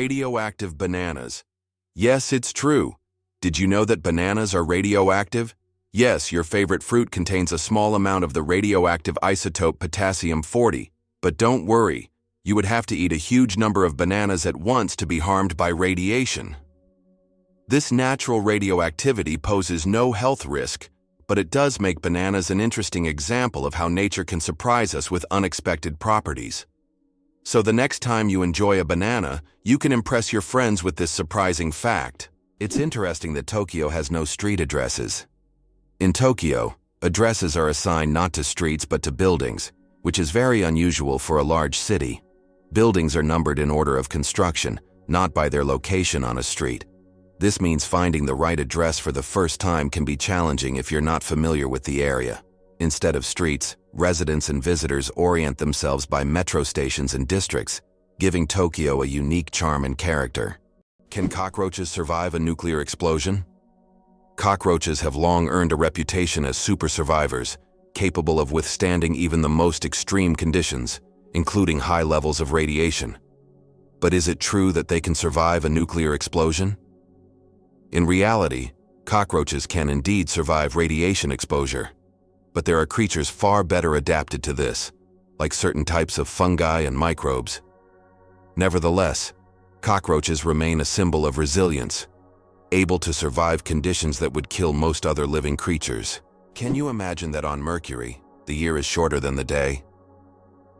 Radioactive bananas. Yes, it's true. Did you know that bananas are radioactive? Yes, your favorite fruit contains a small amount of the radioactive isotope potassium-40. But don't worry, you would have to eat a huge number of bananas at once to be harmed by radiation. This natural radioactivity poses no health risk, but it does make bananas an interesting example of how nature can surprise us with unexpected properties. So the next time you enjoy a banana, you can impress your friends with this surprising fact. It's interesting that Tokyo has no street addresses. In Tokyo, addresses are assigned not to streets but to buildings, which is very unusual for a large city. Buildings are numbered in order of construction, not by their location on a street. This means finding the right address for the first time can be challenging if you're not familiar with the area. Instead of streets, residents and visitors orient themselves by metro stations and districts, giving Tokyo a unique charm and character. Can cockroaches survive a nuclear explosion? Cockroaches have long earned a reputation as super survivors, capable of withstanding even the most extreme conditions, including high levels of radiation. But is it true that they can survive a nuclear explosion? In reality, cockroaches can indeed survive radiation exposure. But there are creatures far better adapted to this, like certain types of fungi and microbes. Nevertheless, cockroaches remain a symbol of resilience, able to survive conditions that would kill most other living creatures. Can you imagine that on Mercury, the year is shorter than the day?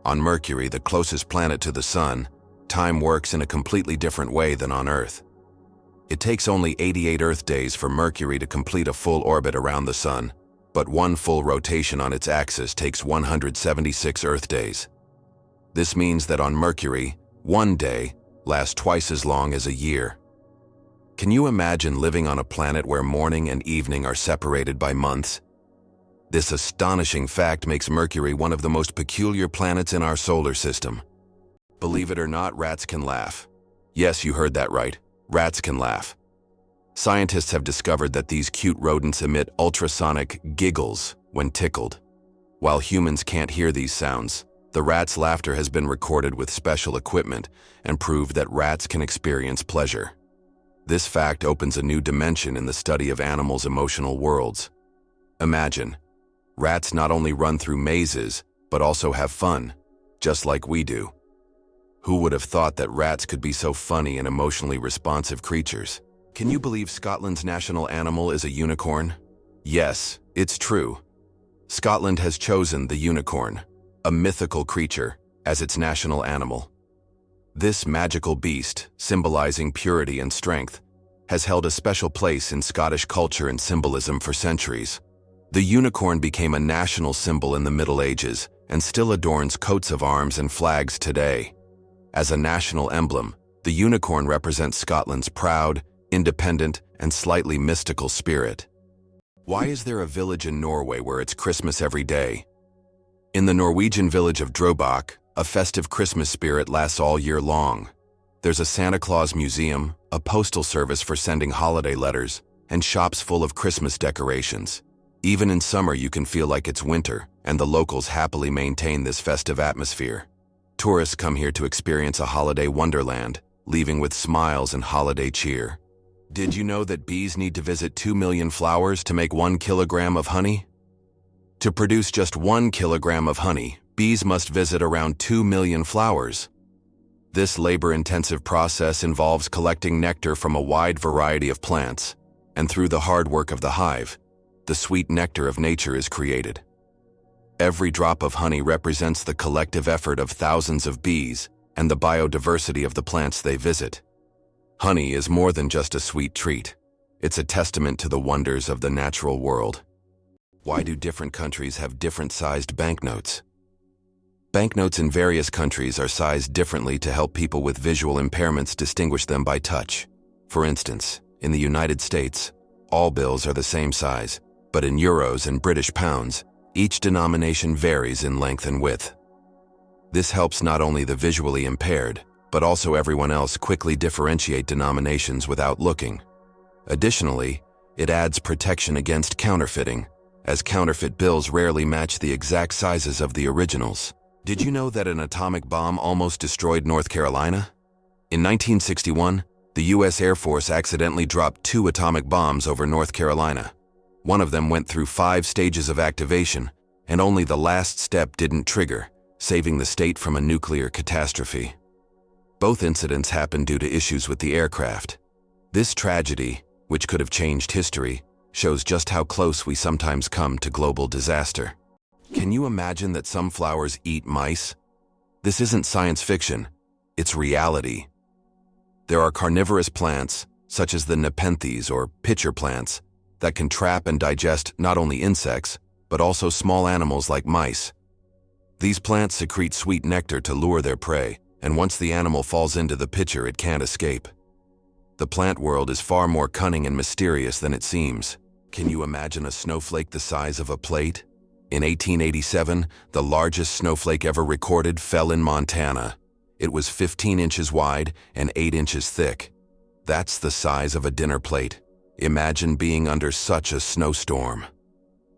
On Mercury, the closest planet to the Sun, time works in a completely different way than on Earth. It takes only 88 Earth days for Mercury to complete a full orbit around the Sun, but one full rotation on its axis takes 176 Earth days. This means that on Mercury, one day lasts twice as long as a year. Can you imagine living on a planet where morning and evening are separated by months? This astonishing fact makes Mercury one of the most peculiar planets in our solar system. Believe it or not, rats can laugh. Yes, you heard that right. Rats can laugh. Scientists have discovered that these cute rodents emit ultrasonic giggles when tickled. While humans can't hear these sounds, the rat's laughter has been recorded with special equipment and proved that rats can experience pleasure. This fact opens a new dimension in the study of animals' emotional worlds. Imagine, rats not only run through mazes, but also have fun, just like we do. Who would have thought that rats could be so funny and emotionally responsive creatures? Can you believe Scotland's national animal is a unicorn? Yes, it's true. Scotland has chosen the unicorn, a mythical creature, as its national animal. This magical beast, symbolizing purity and strength, has held a special place in Scottish culture and symbolism for centuries. The unicorn became a national symbol in the Middle Ages and still adorns coats of arms and flags today. As a national emblem, the unicorn represents Scotland's proud, independent, and slightly mystical spirit. Why is there a village in Norway where it's Christmas every day? In the Norwegian village of Drøbak, a festive Christmas spirit lasts all year long. There's a Santa Claus museum, a postal service for sending holiday letters, and shops full of Christmas decorations. Even in summer you can feel like it's winter, and the locals happily maintain this festive atmosphere. Tourists come here to experience a holiday wonderland, leaving with smiles and holiday cheer. Did you know that bees need to visit 2 million flowers to make 1 kilogram of honey? To produce just 1 kilogram of honey, bees must visit around 2 million flowers. This labor-intensive process involves collecting nectar from a wide variety of plants, and through the hard work of the hive, the sweet nectar of nature is created. Every drop of honey represents the collective effort of thousands of bees and the biodiversity of the plants they visit. Honey is more than just a sweet treat. It's a testament to the wonders of the natural world. Why do different countries have different-sized banknotes? Banknotes in various countries are sized differently to help people with visual impairments distinguish them by touch. For instance, in the United States, all bills are the same size, but in euros and British pounds, each denomination varies in length and width. This helps not only the visually impaired, but also everyone else quickly differentiate denominations without looking. Additionally, it adds protection against counterfeiting, as counterfeit bills rarely match the exact sizes of the originals. Did you know that an atomic bomb almost destroyed North Carolina? In 1961, the U.S. Air Force accidentally dropped 2 atomic bombs over North Carolina. One of them went through 5 stages of activation, and only the last step didn't trigger, saving the state from a nuclear catastrophe. Both incidents happened due to issues with the aircraft. This tragedy, which could have changed history, shows just how close we sometimes come to global disaster. Can you imagine that some flowers eat mice? This isn't science fiction, it's reality. There are carnivorous plants, such as the nepenthes or pitcher plants, that can trap and digest not only insects, but also small animals like mice. These plants secrete sweet nectar to lure their prey, and once the animal falls into the pitcher, it can't escape. The plant world is far more cunning and mysterious than it seems. Can you imagine a snowflake the size of a plate? In 1887, the largest snowflake ever recorded fell in Montana. It was 15 inches wide and 8 inches thick. That's the size of a dinner plate. Imagine being under such a snowstorm.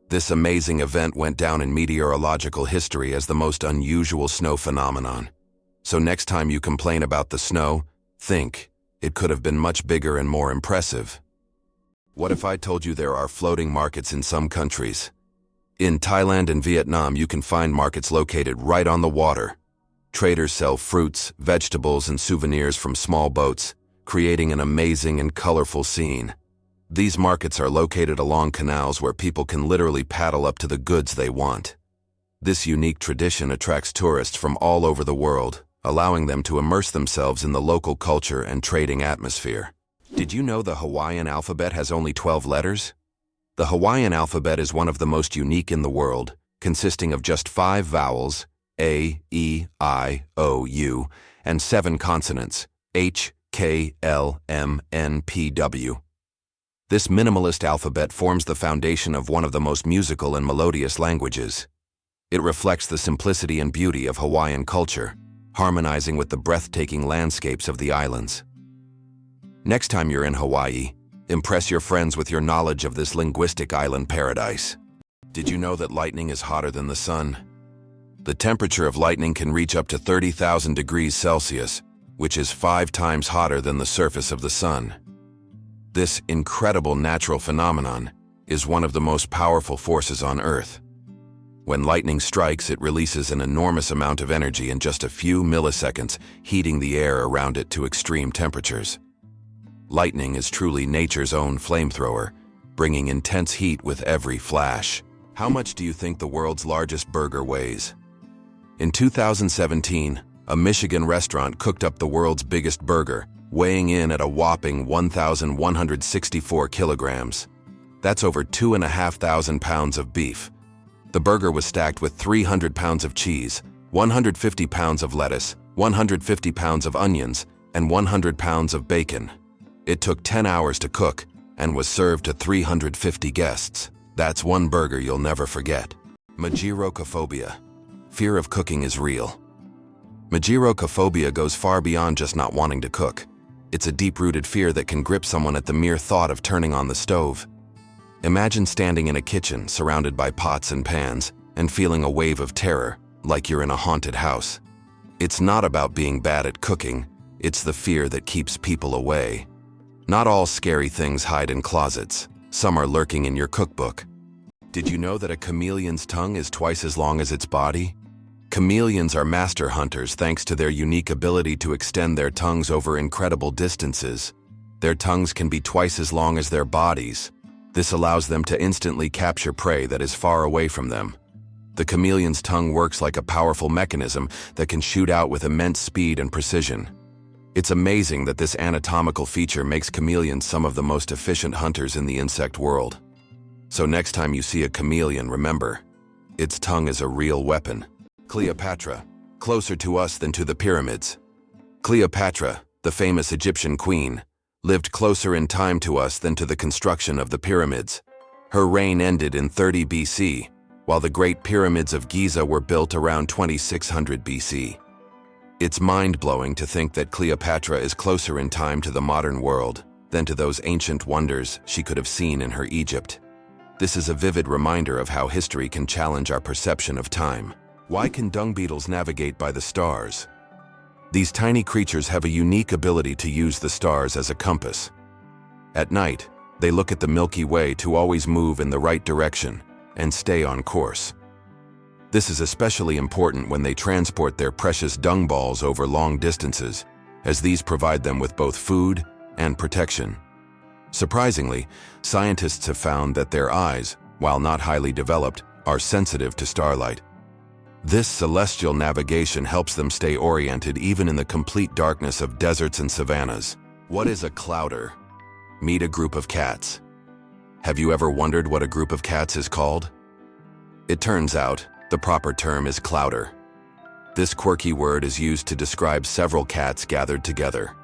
This amazing event went down in meteorological history as the most unusual snow phenomenon. So next time you complain about the snow, think, it could have been much bigger and more impressive. What if I told you there are floating markets in some countries? In Thailand and Vietnam, you can find markets located right on the water. Traders sell fruits, vegetables, and souvenirs from small boats, creating an amazing and colorful scene. These markets are located along canals where people can literally paddle up to the goods they want. This unique tradition attracts tourists from all over the world, allowing them to immerse themselves in the local culture and trading atmosphere. Did you know the Hawaiian alphabet has only 12 letters? The Hawaiian alphabet is one of the most unique in the world, consisting of just 5 vowels, A, E, I, O, U, and 7 consonants, H, K, L, M, N, P, W. This minimalist alphabet forms the foundation of one of the most musical and melodious languages. It reflects the simplicity and beauty of Hawaiian culture, harmonizing with the breathtaking landscapes of the islands. Next time you're in Hawaii, impress your friends with your knowledge of this linguistic island paradise. Did you know that lightning is hotter than the sun? The temperature of lightning can reach up to 30,000 degrees Celsius, which is 5 times hotter than the surface of the sun. This incredible natural phenomenon is one of the most powerful forces on Earth. When lightning strikes, it releases an enormous amount of energy in just a few milliseconds, heating the air around it to extreme temperatures. Lightning is truly nature's own flamethrower, bringing intense heat with every flash. How much do you think the world's largest burger weighs? In 2017, a Michigan restaurant cooked up the world's biggest burger, weighing in at a whopping 1,164 kilograms. That's over 2,500 pounds of beef. The burger was stacked with 300 pounds of cheese, 150 pounds of lettuce, 150 pounds of onions, and 100 pounds of bacon. It took 10 hours to cook and was served to 350 guests. That's one burger you'll never forget. Megirocophobia. Fear of cooking is real. Megirocophobia goes far beyond just not wanting to cook. It's a deep-rooted fear that can grip someone at the mere thought of turning on the stove. Imagine standing in a kitchen surrounded by pots and pans and feeling a wave of terror, like you're in a haunted house. It's not about being bad at cooking, it's the fear that keeps people away. Not all scary things hide in closets. Some are lurking in your cookbook. Did you know that a chameleon's tongue is twice as long as its body? Chameleons are master hunters thanks to their unique ability to extend their tongues over incredible distances. Their tongues can be twice as long as their bodies. This allows them to instantly capture prey that is far away from them. The chameleon's tongue works like a powerful mechanism that can shoot out with immense speed and precision. It's amazing that this anatomical feature makes chameleons some of the most efficient hunters in the insect world. So next time you see a chameleon, remember, its tongue is a real weapon. Cleopatra, closer to us than to the pyramids. Cleopatra, the famous Egyptian queen, lived closer in time to us than to the construction of the pyramids. Her reign ended in 30 BC, while the Great Pyramids of Giza were built around 2600 BC. It's mind-blowing to think that Cleopatra is closer in time to the modern world than to those ancient wonders she could have seen in her Egypt. This is a vivid reminder of how history can challenge our perception of time. Why can dung beetles navigate by the stars? These tiny creatures have a unique ability to use the stars as a compass. At night, they look at the Milky Way to always move in the right direction and stay on course. This is especially important when they transport their precious dung balls over long distances, as these provide them with both food and protection. Surprisingly, scientists have found that their eyes, while not highly developed, are sensitive to starlight. This celestial navigation helps them stay oriented even in the complete darkness of deserts and savannas. What is a clouder? Meet a group of cats. Have you ever wondered what a group of cats is called? It turns out, the proper term is clouder. This quirky word is used to describe several cats gathered together.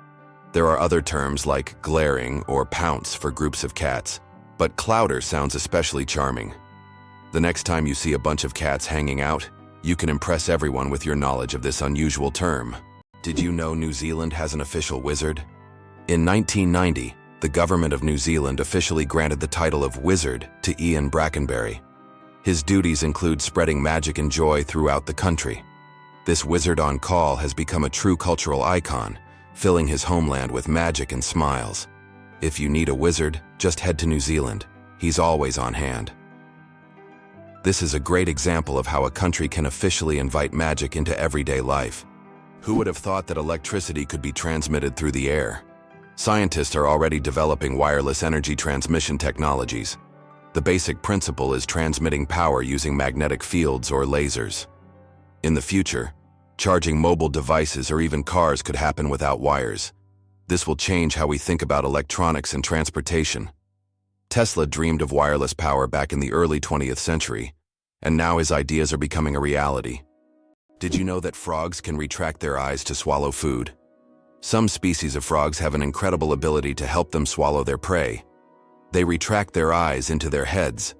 There are other terms like glaring or pounce for groups of cats, but clouder sounds especially charming. The next time you see a bunch of cats hanging out, you can impress everyone with your knowledge of this unusual term. Did you know New Zealand has an official wizard? In 1990, the government of New Zealand officially granted the title of wizard to Ian Brackenbury. His duties include spreading magic and joy throughout the country. This wizard on call has become a true cultural icon, filling his homeland with magic and smiles. If you need a wizard, just head to New Zealand. He's always on hand. This is a great example of how a country can officially invite magic into everyday life. Who would have thought that electricity could be transmitted through the air? Scientists are already developing wireless energy transmission technologies. The basic principle is transmitting power using magnetic fields or lasers. In the future, charging mobile devices or even cars could happen without wires. This will change how we think about electronics and transportation. Tesla dreamed of wireless power back in the early 20th century, and now his ideas are becoming a reality. Did you know that frogs can retract their eyes to swallow food? Some species of frogs have an incredible ability to help them swallow their prey. They retract their eyes into their heads.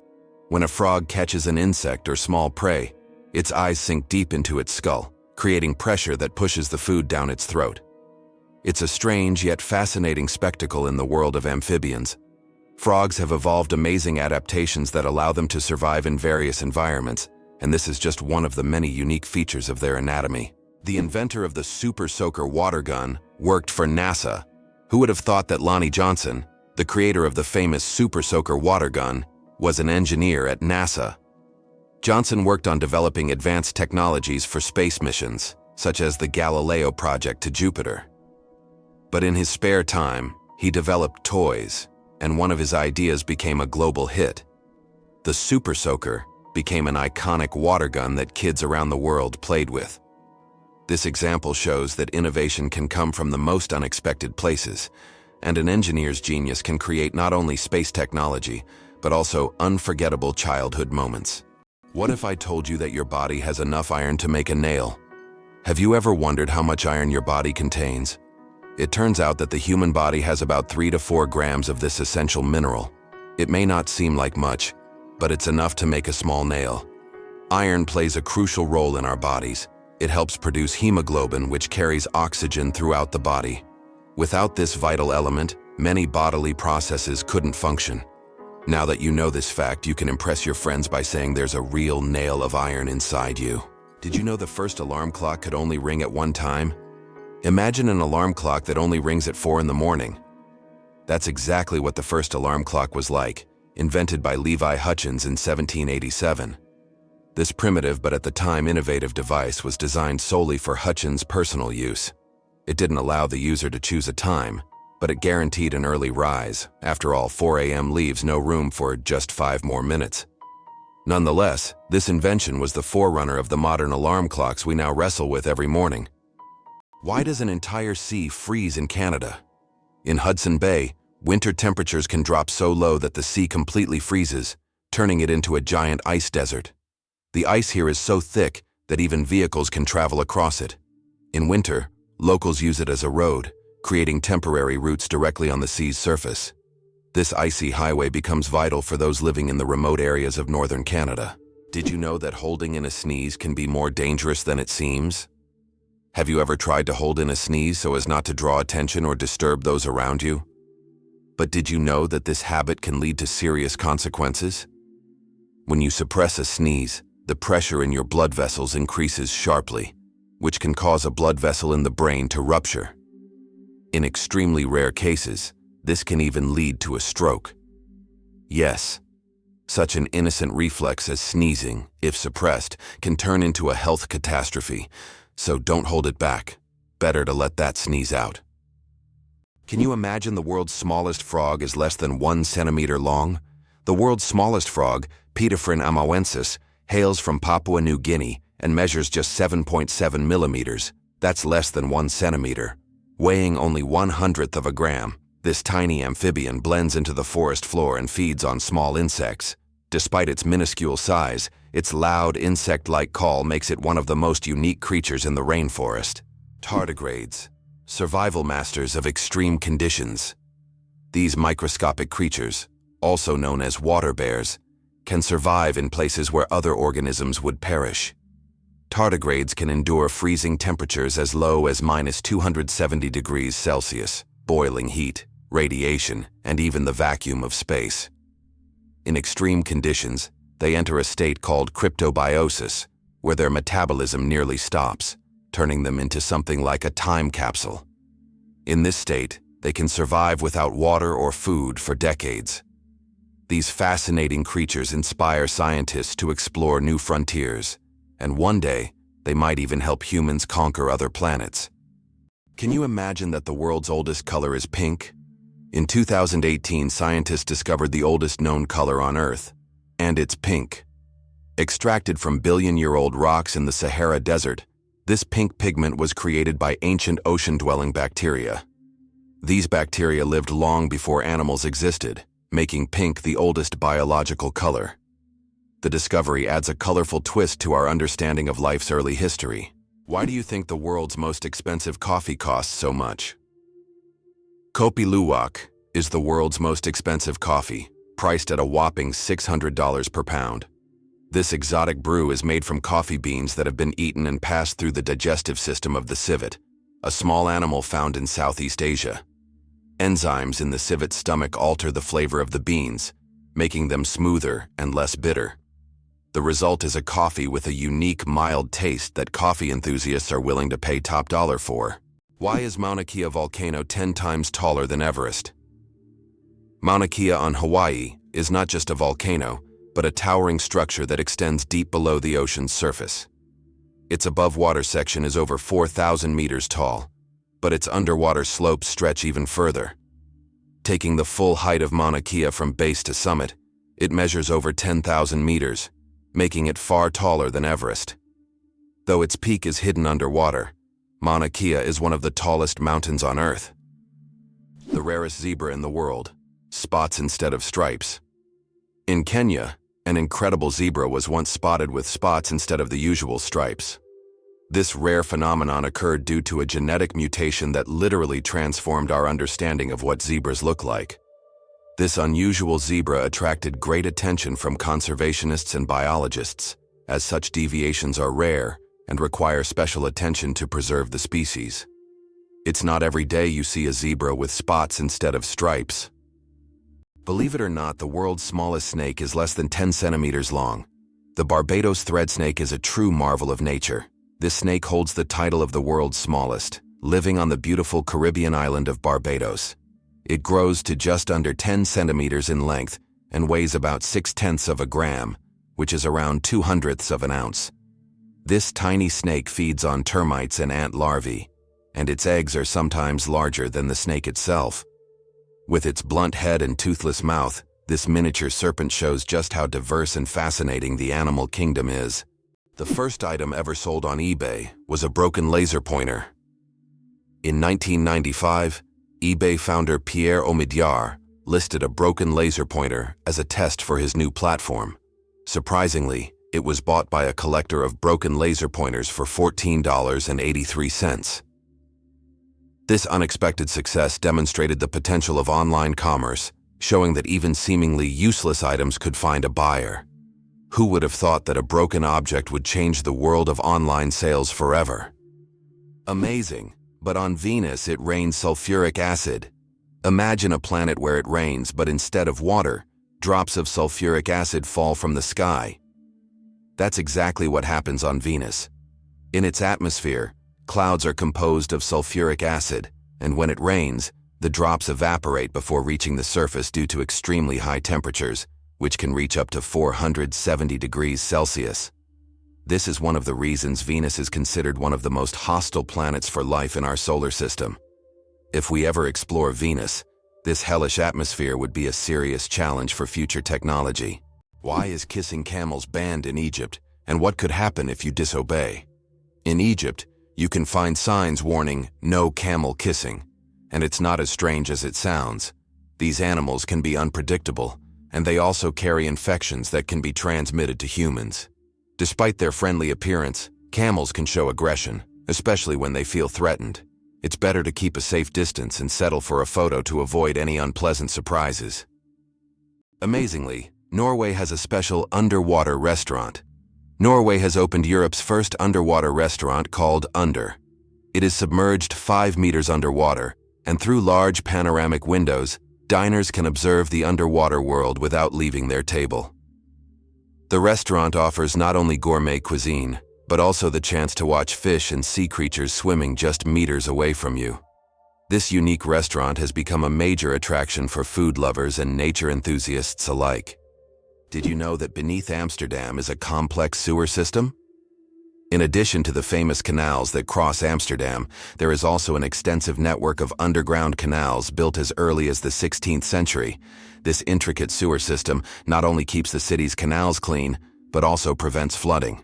When a frog catches an insect or small prey, its eyes sink deep into its skull, creating pressure that pushes the food down its throat. It's a strange yet fascinating spectacle in the world of amphibians. Frogs have evolved amazing adaptations that allow them to survive in various environments, and this is just one of the many unique features of their anatomy. The inventor of the Super Soaker water gun worked for NASA. Who would have thought that Lonnie Johnson, the creator of the famous Super Soaker water gun, was an engineer at NASA? Johnson worked on developing advanced technologies for space missions, such as the Galileo project to Jupiter. But in his spare time, he developed toys, and one of his ideas became a global hit. The Super Soaker became an iconic water gun that kids around the world played with. This example shows that innovation can come from the most unexpected places, and an engineer's genius can create not only space technology, but also unforgettable childhood moments. What if I told you that your body has enough iron to make a nail? Have you ever wondered how much iron your body contains? It turns out that the human body has about 3 to 4 grams of this essential mineral. It may not seem like much, but it's enough to make a small nail. Iron plays a crucial role in our bodies. It helps produce hemoglobin, which carries oxygen throughout the body. Without this vital element, many bodily processes couldn't function. Now that you know this fact, you can impress your friends by saying there's a real nail of iron inside you. Did you know the first alarm clock could only ring at one time? Imagine an alarm clock that only rings at 4 in the morning. That's exactly what the first alarm clock was like, invented by Levi Hutchins in 1787. This primitive but at the time innovative device was designed solely for Hutchins' personal use. It didn't allow the user to choose a time, but it guaranteed an early rise. After all, 4 a.m. leaves no room for just 5 more minutes. Nonetheless, this invention was the forerunner of the modern alarm clocks we now wrestle with every morning. Why does an entire sea freeze in Canada? In Hudson Bay, winter temperatures can drop so low that the sea completely freezes, turning it into a giant ice desert. The ice here is so thick that even vehicles can travel across it. In winter, locals use it as a road, creating temporary routes directly on the sea's surface. This icy highway becomes vital for those living in the remote areas of northern Canada. Did you know that holding in a sneeze can be more dangerous than it seems? Have you ever tried to hold in a sneeze so as not to draw attention or disturb those around you? But did you know that this habit can lead to serious consequences? When you suppress a sneeze, the pressure in your blood vessels increases sharply. which can cause a blood vessel in the brain to rupture. In extremely rare cases, this can even lead to a stroke. Yes, such an innocent reflex as sneezing, if suppressed, can turn into a health catastrophe, so don't hold it back. Better to let that sneeze out. Can you imagine the world's smallest frog is less than 1 centimeter long? The world's smallest frog, Paedophryne amauensis, hails from Papua New Guinea and measures just 7.7 millimeters. That's less than 1 centimeter. Weighing only 1/100th of a gram, this tiny amphibian blends into the forest floor and feeds on small insects. Despite its minuscule size, its loud insect-like call makes it one of the most unique creatures in the rainforest. Tardigrades, survival masters of extreme conditions. These microscopic creatures, also known as water bears, can survive in places where other organisms would perish. Tardigrades can endure freezing temperatures as low as -270 degrees Celsius, boiling heat, radiation, and even the vacuum of space. In extreme conditions, they enter a state called cryptobiosis, where their metabolism nearly stops, turning them into something like a time capsule. In this state, they can survive without water or food for decades. These fascinating creatures inspire scientists to explore new frontiers, and one day, they might even help humans conquer other planets. Can you imagine that the world's oldest color is pink? In 2018, scientists discovered the oldest known color on Earth, and it's pink. Extracted from billion-year-old rocks in the Sahara Desert, this pink pigment was created by ancient ocean-dwelling bacteria. These bacteria lived long before animals existed, making pink the oldest biological color. The discovery adds a colorful twist to our understanding of life's early history. Why do you think the world's most expensive coffee costs so much? Kopi Luwak is the world's most expensive coffee, priced at a whopping $600 per pound. This exotic brew is made from coffee beans that have been eaten and passed through the digestive system of the civet, a small animal found in Southeast Asia. Enzymes in the civet's stomach alter the flavor of the beans, making them smoother and less bitter. The result is a coffee with a unique, mild taste that coffee enthusiasts are willing to pay top dollar for. Why is Mauna Kea volcano 10 times taller than Everest? Mauna Kea on Hawaii is not just a volcano, but a towering structure that extends deep below the ocean's surface. Its above-water section is over 4,000 meters tall, but its underwater slopes stretch even further. Taking the full height of Mauna Kea from base to summit, it measures over 10,000 meters, making it far taller than Everest. Though its peak is hidden underwater, Mauna Kea is one of the tallest mountains on Earth. The rarest zebra in the world, spots instead of stripes. In Kenya, an incredible zebra was once spotted with spots instead of the usual stripes. This rare phenomenon occurred due to a genetic mutation that literally transformed our understanding of what zebras look like. This unusual zebra attracted great attention from conservationists and biologists, as such deviations are rare and require special attention to preserve the species. It's not every day you see a zebra with spots instead of stripes. Believe it or not, the world's smallest snake is less than 10 centimeters long. The Barbados thread snake is a true marvel of nature. This snake holds the title of the world's smallest, living on the beautiful Caribbean island of Barbados. It grows to just under 10 centimeters in length and weighs about 0.6 of a gram, which is around 0.02 of an ounce. This tiny snake feeds on termites and ant larvae, and its eggs are sometimes larger than the snake itself. With its blunt head and toothless mouth, this miniature serpent shows just how diverse and fascinating the animal kingdom is. The first item ever sold on eBay was a broken laser pointer. In 1995, eBay founder Pierre Omidyar listed a broken laser pointer as a test for his new platform. Surprisingly, it was bought by a collector of broken laser pointers for $14.83. This unexpected success demonstrated the potential of online commerce, showing that even seemingly useless items could find a buyer. Who would have thought that a broken object would change the world of online sales forever? Amazing, but on Venus it rains sulfuric acid. Imagine a planet where it rains, but instead of water, drops of sulfuric acid fall from the sky. That's exactly what happens on Venus. In its atmosphere, clouds are composed of sulfuric acid, and when it rains, the drops evaporate before reaching the surface due to extremely high temperatures, which can reach up to 470 degrees Celsius. This is one of the reasons Venus is considered one of the most hostile planets for life in our solar system. If we ever explore Venus, this hellish atmosphere would be a serious challenge for future technology. Why is kissing camels banned in Egypt, and what could happen if you disobey? In Egypt, you can find signs warning, "No camel kissing," and it's not as strange as it sounds. These animals can be unpredictable, and they also carry infections that can be transmitted to humans. Despite their friendly appearance, camels can show aggression, especially when they feel threatened. It's better to keep a safe distance and settle for a photo to avoid any unpleasant surprises. Amazingly, Norway has a special underwater restaurant. Norway has opened Europe's first underwater restaurant called Under. It is submerged 5 meters underwater, and through large panoramic windows, diners can observe the underwater world without leaving their table. The restaurant offers not only gourmet cuisine, but also the chance to watch fish and sea creatures swimming just meters away from you. This unique restaurant has become a major attraction for food lovers and nature enthusiasts alike. Did you know that beneath Amsterdam is a complex sewer system? In addition to the famous canals that cross Amsterdam, there is also an extensive network of underground canals built as early as the 16th century. This intricate sewer system not only keeps the city's canals clean, but also prevents flooding.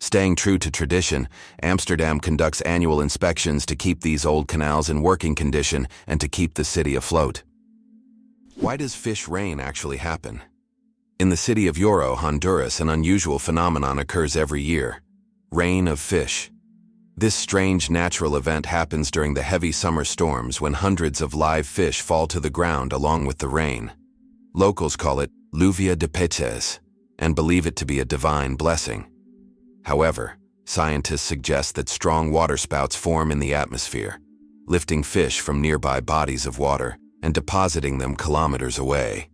Staying true to tradition, Amsterdam conducts annual inspections to keep these old canals in working condition and to keep the city afloat. Why does fish rain actually happen? In the city of Yoro, Honduras, an unusual phenomenon occurs every year: rain of fish. This strange natural event happens during the heavy summer storms when hundreds of live fish fall to the ground along with the rain. Locals call it lluvia de peces and believe it to be a divine blessing. However, scientists suggest that strong waterspouts form in the atmosphere, lifting fish from nearby bodies of water and depositing them kilometers away.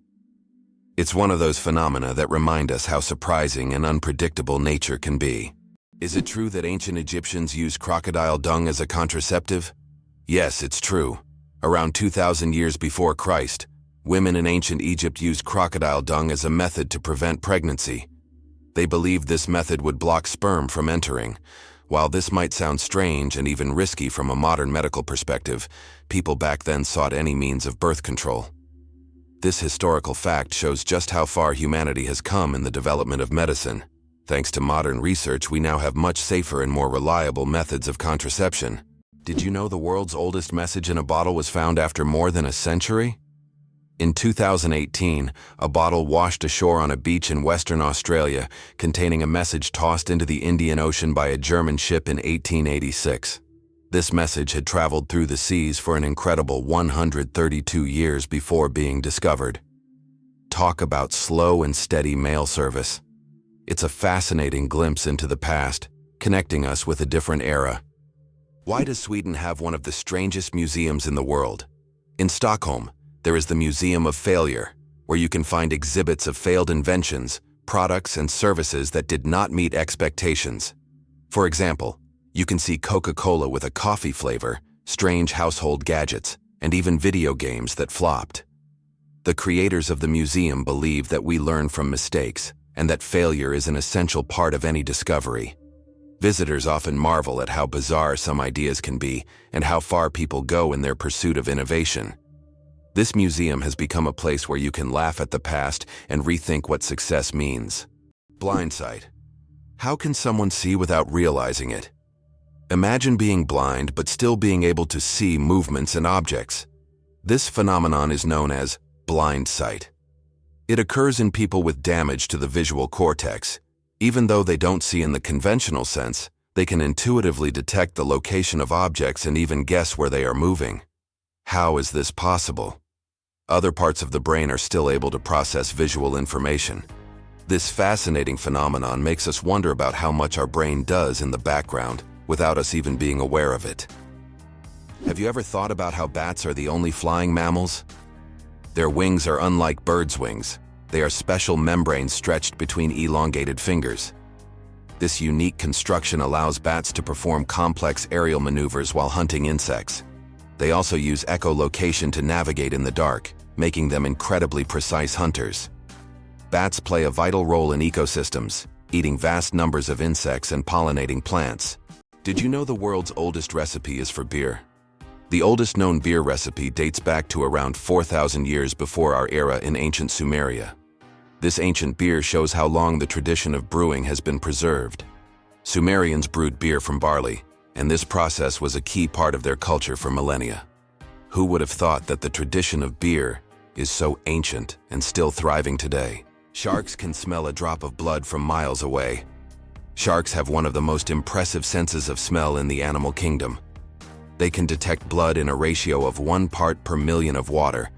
It's one of those phenomena that remind us how surprising and unpredictable nature can be. Is it true that ancient Egyptians used crocodile dung as a contraceptive? Yes, it's true. Around 2,000 years before Christ, women in ancient Egypt used crocodile dung as a method to prevent pregnancy. They believed this method would block sperm from entering. While this might sound strange and even risky from a modern medical perspective, people back then sought any means of birth control. This historical fact shows just how far humanity has come in the development of medicine. Thanks to modern research, we now have much safer and more reliable methods of contraception. Did you know the world's oldest message in a bottle was found after more than a century? In 2018, a bottle washed ashore on a beach in Western Australia containing a message tossed into the Indian Ocean by a German ship in 1886. This message had traveled through the seas for an incredible 132 years before being discovered. Talk about slow and steady mail service. It's a fascinating glimpse into the past, connecting us with a different era. Why does Sweden have one of the strangest museums in the world? In Stockholm, there is the Museum of Failure, where you can find exhibits of failed inventions, products, and services that did not meet expectations. For example, you can see Coca-Cola with a coffee flavor, strange household gadgets, and even video games that flopped. The creators of the museum believe that we learn from mistakes, and that failure is an essential part of any discovery. Visitors often marvel at how bizarre some ideas can be and how far people go in their pursuit of innovation. This museum has become a place where you can laugh at the past and rethink what success means. Blindsight. How can someone see without realizing it? Imagine being blind but still being able to see movements and objects. This phenomenon is known as blind sight. It occurs in people with damage to the visual cortex. Even though they don't see in the conventional sense, they can intuitively detect the location of objects and even guess where they are moving. How is this possible? Other parts of the brain are still able to process visual information. This fascinating phenomenon makes us wonder about how much our brain does in the background without us even being aware of it. Have you ever thought about how bats are the only flying mammals? Their wings are unlike birds' wings. They are special membranes stretched between elongated fingers. This unique construction allows bats to perform complex aerial maneuvers while hunting insects. They also use echolocation to navigate in the dark, making them incredibly precise hunters. Bats play a vital role in ecosystems, eating vast numbers of insects and pollinating plants. Did you know the world's oldest recipe is for beer? The oldest known beer recipe dates back to around 4,000 years before our era in ancient Sumeria. This ancient beer shows how long the tradition of brewing has been preserved. Sumerians brewed beer from barley, and this process was a key part of their culture for millennia. Who would have thought that the tradition of beer is so ancient and still thriving today? Sharks can smell a drop of blood from miles away. Sharks have one of the most impressive senses of smell in the animal kingdom. They can detect blood in a ratio of 1 part per million of water,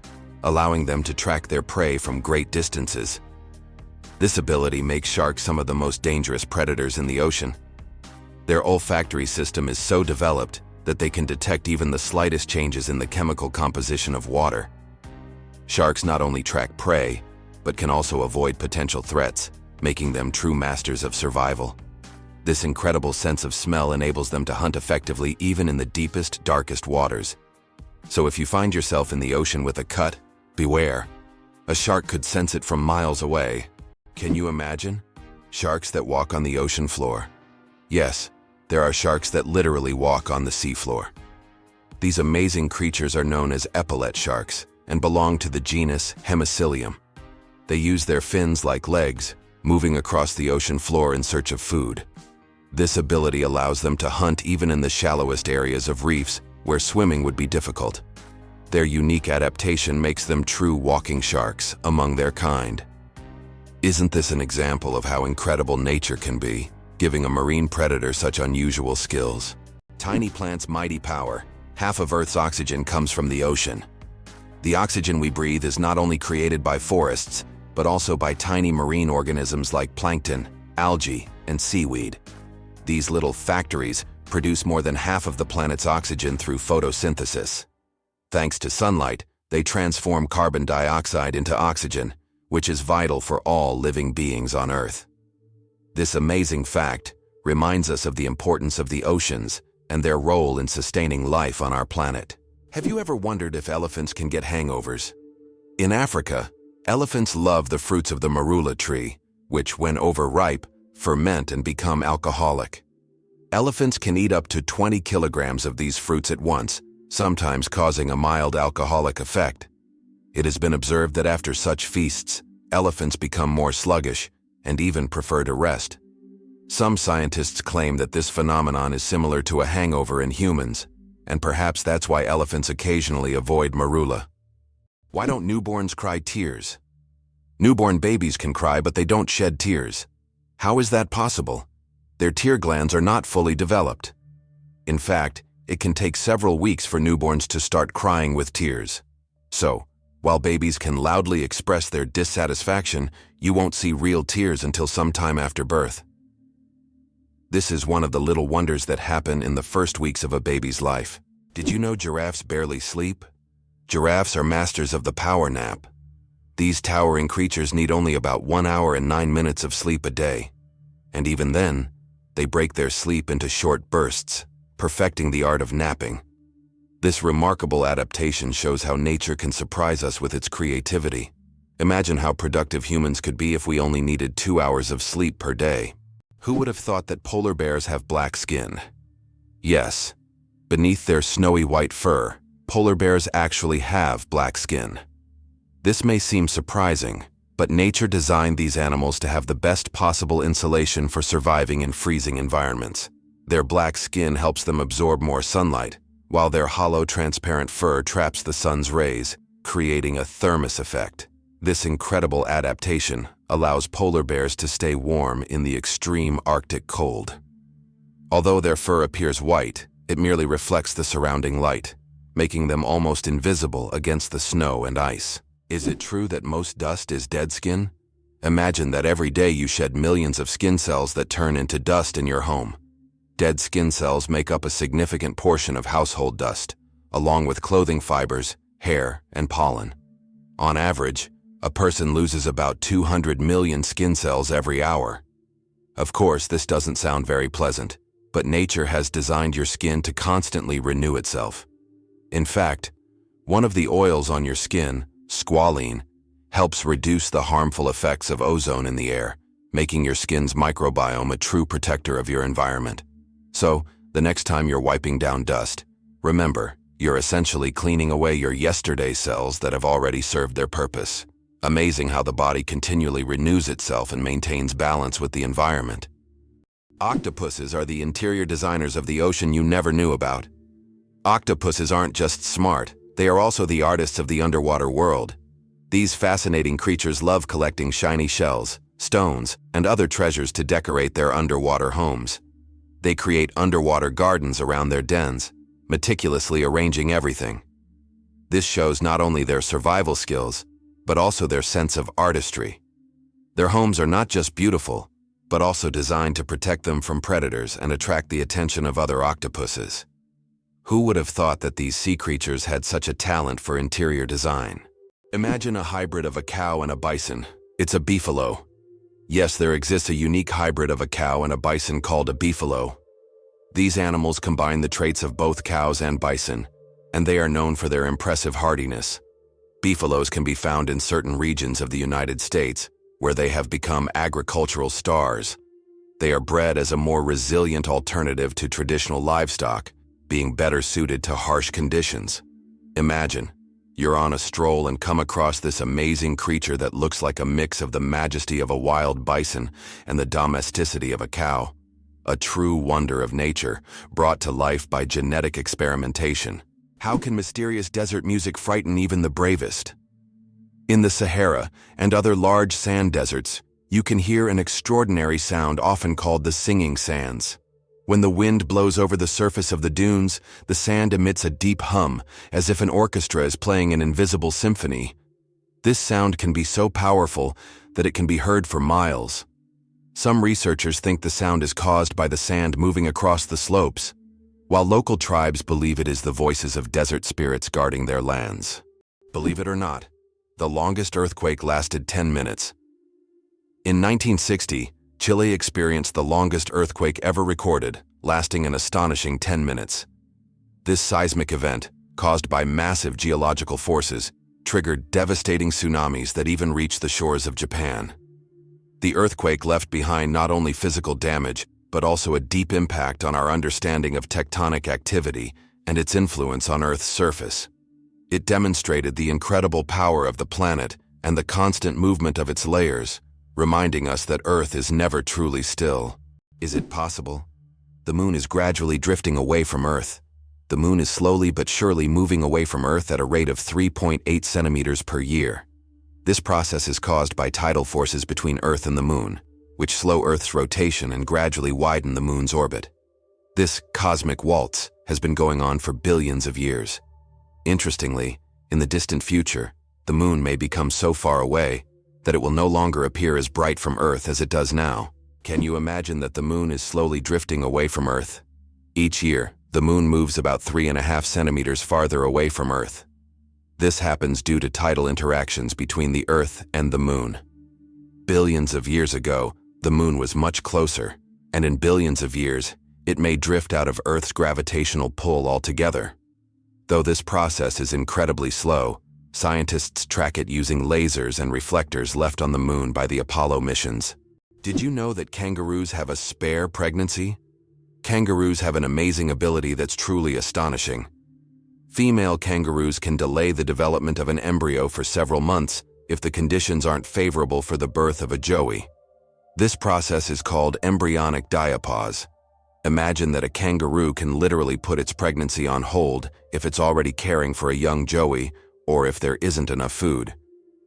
allowing them to track their prey from great distances. This ability makes sharks some of the most dangerous predators in the ocean. Their olfactory system is so developed that they can detect even the slightest changes in the chemical composition of water. Sharks not only track prey, but can also avoid potential threats, making them true masters of survival. This incredible sense of smell enables them to hunt effectively even in the deepest, darkest waters. So if you find yourself in the ocean with a cut, beware. A shark could sense it from miles away. Can you imagine? Sharks that walk on the ocean floor. Yes, there are sharks that literally walk on the seafloor. These amazing creatures are known as epaulet sharks and belong to the genus Hemicillium. They use their fins like legs, moving across the ocean floor in search of food. This ability allows them to hunt even in the shallowest areas of reefs where swimming would be difficult. Their unique adaptation makes them true walking sharks among their kind. Isn't this an example of how incredible nature can be, giving a marine predator such unusual skills? Tiny plants' mighty power. Half of Earth's oxygen comes from the ocean. The oxygen we breathe is not only created by forests, but also by tiny marine organisms like plankton, algae, and seaweed. These little factories produce more than half of the planet's oxygen through photosynthesis. Thanks to sunlight, they transform carbon dioxide into oxygen, which is vital for all living beings on Earth. This amazing fact reminds us of the importance of the oceans and their role in sustaining life on our planet. Have you ever wondered if elephants can get hangovers? In Africa, elephants love the fruits of the marula tree, which, when overripe, ferment and become alcoholic. Elephants can eat up to 20 kilograms of these fruits at once, sometimes causing a mild alcoholic effect. It has been observed that after such feasts, elephants become more sluggish and even prefer to rest. Some scientists claim that this phenomenon is similar to a hangover in humans, and perhaps that's why elephants occasionally avoid marula. Why don't newborns cry tears? Newborn babies can cry, but they don't shed tears. How is that possible? Their tear glands are not fully developed. In fact, it can take several weeks for newborns to start crying with tears. So, while babies can loudly express their dissatisfaction, you won't see real tears until sometime after birth. This is one of the little wonders that happen in the first weeks of a baby's life. Did you know giraffes barely sleep? Giraffes are masters of the power nap. These towering creatures need only about 1 hour and 9 minutes of sleep a day. And even then, they break their sleep into short bursts, perfecting the art of napping. This remarkable adaptation shows how nature can surprise us with its creativity. Imagine how productive humans could be if we only needed 2 hours of sleep per day. Who would have thought that polar bears have black skin? Yes, beneath their snowy white fur, polar bears actually have black skin. This may seem surprising, but nature designed these animals to have the best possible insulation for surviving in freezing environments. Their black skin helps them absorb more sunlight, while their hollow, transparent fur traps the sun's rays, creating a thermos effect. This incredible adaptation allows polar bears to stay warm in the extreme Arctic cold. Although their fur appears white, it merely reflects the surrounding light, making them almost invisible against the snow and ice. Is it true that most dust is dead skin? Imagine that every day you shed millions of skin cells that turn into dust in your home. Dead skin cells make up a significant portion of household dust, along with clothing fibers, hair, and pollen. On average, a person loses about 200 million skin cells every hour. Of course, this doesn't sound very pleasant, but nature has designed your skin to constantly renew itself. In fact, one of the oils on your skin, squalene, helps reduce the harmful effects of ozone in the air, making your skin's microbiome a true protector of your environment. So, the next time you're wiping down dust, remember, you're essentially cleaning away your yesterday cells that have already served their purpose. Amazing how the body continually renews itself and maintains balance with the environment. Octopuses are the interior designers of the ocean you never knew about. Octopuses aren't just smart, they are also the artists of the underwater world. These fascinating creatures love collecting shiny shells, stones, and other treasures to decorate their underwater homes. They create underwater gardens around their dens, meticulously arranging everything. This shows not only their survival skills, but also their sense of artistry. Their homes are not just beautiful, but also designed to protect them from predators and attract the attention of other octopuses. Who would have thought that these sea creatures had such a talent for interior design? Imagine a hybrid of a cow and a bison. It's a beefalo. Yes, there exists a unique hybrid of a cow and a bison called a beefalo. These animals combine the traits of both cows and bison, and they are known for their impressive hardiness. Beefalos can be found in certain regions of the United States, where they have become agricultural stars. They are bred as a more resilient alternative to traditional livestock, being better suited to harsh conditions. Imagine, you're on a stroll and come across this amazing creature that looks like a mix of the majesty of a wild bison and the domesticity of a cow. A true wonder of nature, brought to life by genetic experimentation. How can mysterious desert music frighten even the bravest? In the Sahara and other large sand deserts, you can hear an extraordinary sound often called the singing sands. When the wind blows over the surface of the dunes, the sand emits a deep hum, as if an orchestra is playing an invisible symphony. This sound can be so powerful that it can be heard for miles. Some researchers think the sound is caused by the sand moving across the slopes, while local tribes believe it is the voices of desert spirits guarding their lands. Believe it or not, the longest earthquake lasted 10 minutes. In 1960, Chile experienced the longest earthquake ever recorded, lasting an astonishing 10 minutes. This seismic event, caused by massive geological forces, triggered devastating tsunamis that even reached the shores of Japan. The earthquake left behind not only physical damage, but also a deep impact on our understanding of tectonic activity and its influence on Earth's surface. It demonstrated the incredible power of the planet and the constant movement of its layers, reminding us that Earth is never truly still. Is it possible? The moon is gradually drifting away from Earth. The moon is slowly but surely moving away from Earth at a rate of 3.8 centimeters per year. This process is caused by tidal forces between Earth and the moon, which slow Earth's rotation and gradually widen the moon's orbit. This cosmic waltz has been going on for billions of years. Interestingly, in the distant future, the moon may become so far away that it will no longer appear as bright from Earth as it does now. Can you imagine that the moon is slowly drifting away from Earth? Each year, the moon moves about 3.5 centimeters farther away from Earth. This happens due to tidal interactions between the Earth and the moon. Billions of years ago, the moon was much closer, and in billions of years, it may drift out of Earth's gravitational pull altogether. Though this process is incredibly slow, scientists track it using lasers and reflectors left on the moon by the Apollo missions. Did you know that kangaroos have a spare pregnancy? Kangaroos have an amazing ability that's truly astonishing. Female kangaroos can delay the development of an embryo for several months if the conditions aren't favorable for the birth of a joey. This process is called embryonic diapause. Imagine that a kangaroo can literally put its pregnancy on hold if it's already caring for a young joey or if there isn't enough food.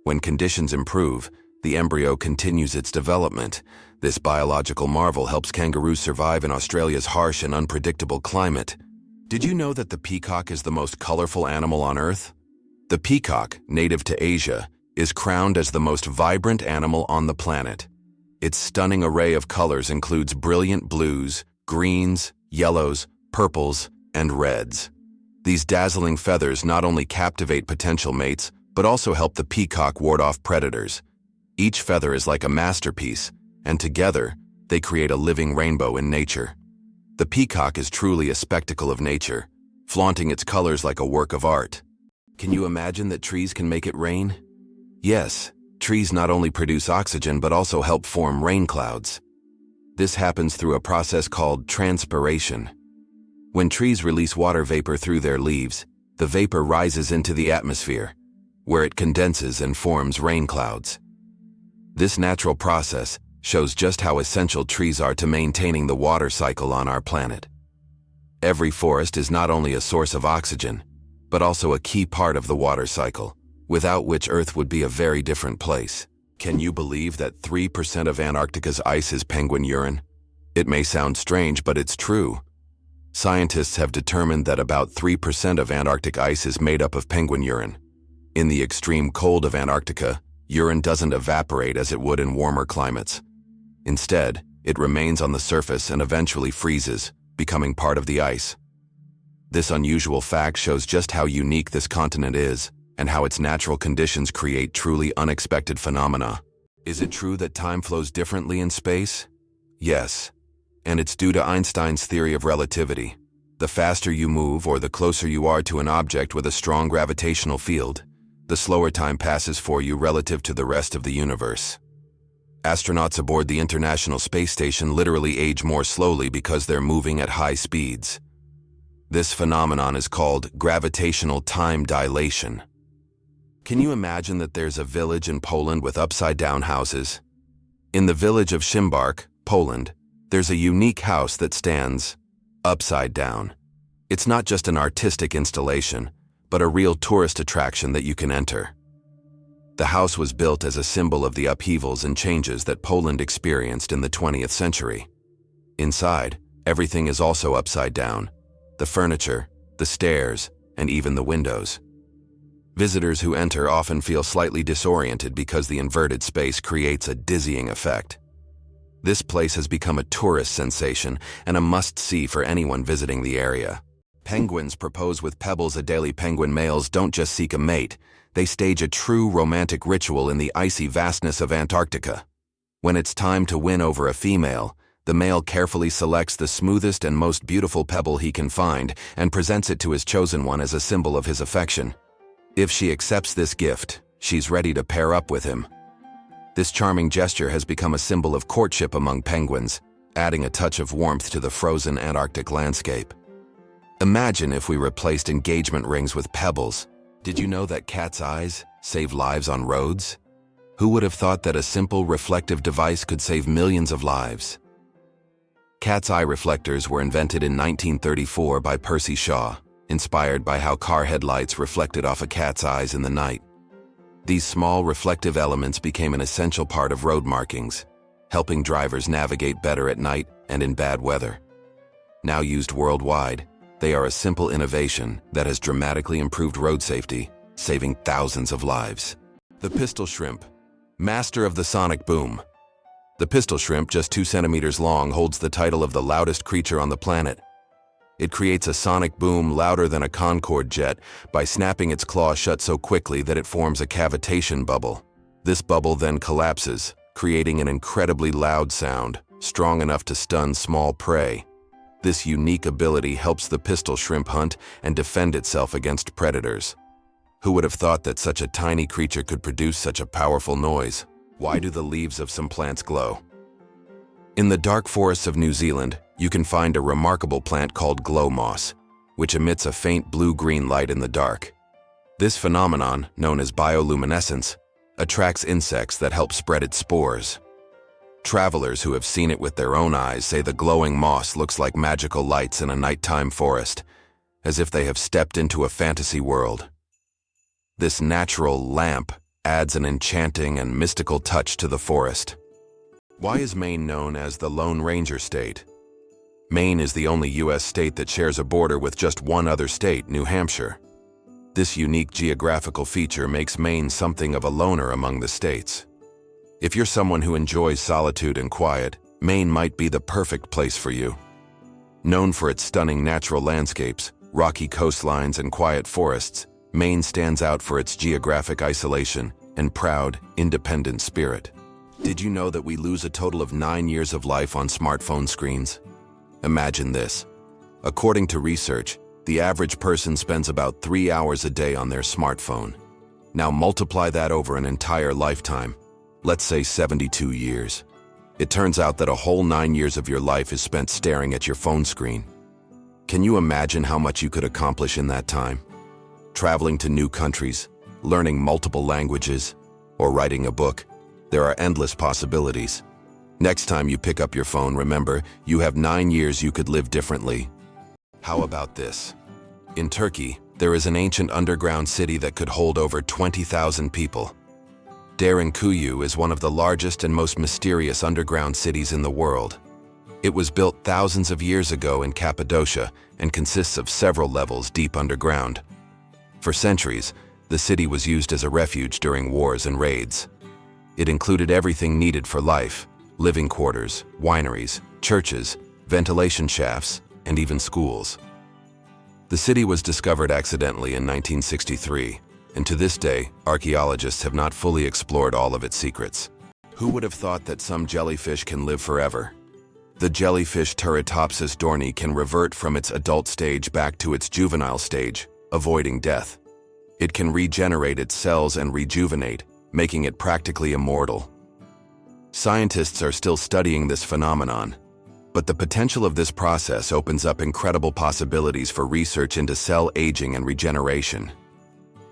When conditions improve, the embryo continues its development. This biological marvel helps kangaroos survive in Australia's harsh and unpredictable climate. Did you know that the peacock is the most colorful animal on Earth? The peacock, native to Asia, is crowned as the most vibrant animal on the planet. Its stunning array of colors includes brilliant blues, greens, yellows, purples, and reds. These dazzling feathers not only captivate potential mates, but also help the peacock ward off predators. Each feather is like a masterpiece, and together, They create a living rainbow in nature. The peacock is truly a spectacle of nature, flaunting its colors like a work of art. Can you imagine that trees can make it rain? Yes, trees not only produce oxygen but also help form rain clouds. This happens through a process called transpiration. When trees release water vapor through their leaves, the vapor rises into the atmosphere, where it condenses and forms rain clouds. This natural process shows just how essential trees are to maintaining the water cycle on our planet. Every forest is not only a source of oxygen, but also a key part of the water cycle, without which Earth would be a very different place. Can you believe that 3% of Antarctica's ice is penguin urine? It may sound strange, but it's true. Scientists have determined that about 3% of Antarctic ice is made up of penguin urine. In the extreme cold of Antarctica, urine doesn't evaporate as it would in warmer climates. Instead, it remains on the surface and eventually freezes, becoming part of the ice. This unusual fact shows just how unique this continent is and how its natural conditions create truly unexpected phenomena. Is it true that time flows differently in space? Yes, and it's due to Einstein's theory of relativity. The faster you move or the closer you are to an object with a strong gravitational field, the slower time passes for you relative to the rest of the universe. Astronauts aboard the International Space Station literally age more slowly because they're moving at high speeds. This phenomenon is called gravitational time dilation. Can you imagine that there's a village in Poland with upside-down houses? In the village of Szymbark, Poland, there's a unique house that stands upside down. It's not just an artistic installation, but a real tourist attraction that you can enter. The house was built as a symbol of the upheavals and changes that Poland experienced in the 20th century. Inside, everything is also upside down: the furniture, the stairs, and even the windows. Visitors who enter often feel slightly disoriented because the inverted space creates a dizzying effect. This place has become a tourist sensation and a must-see for anyone visiting the area. Penguins propose with pebbles. Adelie penguin males don't just seek a mate, they stage a true romantic ritual in the icy vastness of Antarctica. When it's time to win over a female, the male carefully selects the smoothest and most beautiful pebble he can find and presents it to his chosen one as a symbol of his affection. If she accepts this gift, she's ready to pair up with him. This charming gesture has become a symbol of courtship among penguins, adding a touch of warmth to the frozen Antarctic landscape. Imagine if we replaced engagement rings with pebbles. Did you know that cat's eyes save lives on roads? Who would have thought that a simple reflective device could save millions of lives? Cat's eye reflectors were invented in 1934 by Percy Shaw, inspired by how car headlights reflected off a cat's eyes in the night. These small reflective elements became an essential part of road markings, helping drivers navigate better at night and in bad weather. Now used worldwide, they are a simple innovation that has dramatically improved road safety, saving thousands of lives. The pistol shrimp, master of the sonic boom. The pistol shrimp, just 2 centimeters long, holds the title of the loudest creature on the planet. It creates a sonic boom louder than a Concorde jet by snapping its claw shut so quickly that it forms a cavitation bubble. This bubble then collapses, creating an incredibly loud sound, strong enough to stun small prey. This unique ability helps the pistol shrimp hunt and defend itself against predators. Who would have thought that such a tiny creature could produce such a powerful noise? Why do the leaves of some plants glow? In the dark forests of New Zealand, you can find a remarkable plant called glow moss, which emits a faint blue-green light in the dark. This phenomenon, known as bioluminescence, attracts insects that help spread its spores. Travelers who have seen it with their own eyes say the glowing moss looks like magical lights in a nighttime forest, as if they have stepped into a fantasy world. This natural lamp adds an enchanting and mystical touch to the forest. Why is Maine known as the Lone Ranger State? Maine is the only U.S. state that shares a border with just one other state, New Hampshire. This unique geographical feature makes Maine something of a loner among the states. If you're someone who enjoys solitude and quiet, Maine might be the perfect place for you. Known for its stunning natural landscapes, rocky coastlines, and quiet forests, Maine stands out for its geographic isolation and proud, independent spirit. Did you know that we lose a total of 9 years of life on smartphone screens? Imagine this. According to research, the average person spends about 3 hours a day on their smartphone. Now multiply that over an entire lifetime, let's say 72 years. It turns out that a whole 9 years of your life is spent staring at your phone screen. Can you imagine how much you could accomplish in that time? Traveling to new countries, learning multiple languages, or writing a book. There are endless possibilities. Next time you pick up your phone, remember, you have 9 years you could live differently. How about this? In Turkey, there is an ancient underground city that could hold over 20,000 people. Derinkuyu is one of the largest and most mysterious underground cities in the world. It was built thousands of years ago in Cappadocia and consists of several levels deep underground. For centuries, the city was used as a refuge during wars and raids. It included everything needed for life: living quarters, wineries, churches, ventilation shafts, and even schools. The city was discovered accidentally in 1963, and to this day, archaeologists have not fully explored all of its secrets. Who would have thought that some jellyfish can live forever? The jellyfish Turritopsis dohrnii can revert from its adult stage back to its juvenile stage, avoiding death. It can regenerate its cells and rejuvenate, making it practically immortal. Scientists are still studying this phenomenon, but the potential of this process opens up incredible possibilities for research into cell aging and regeneration.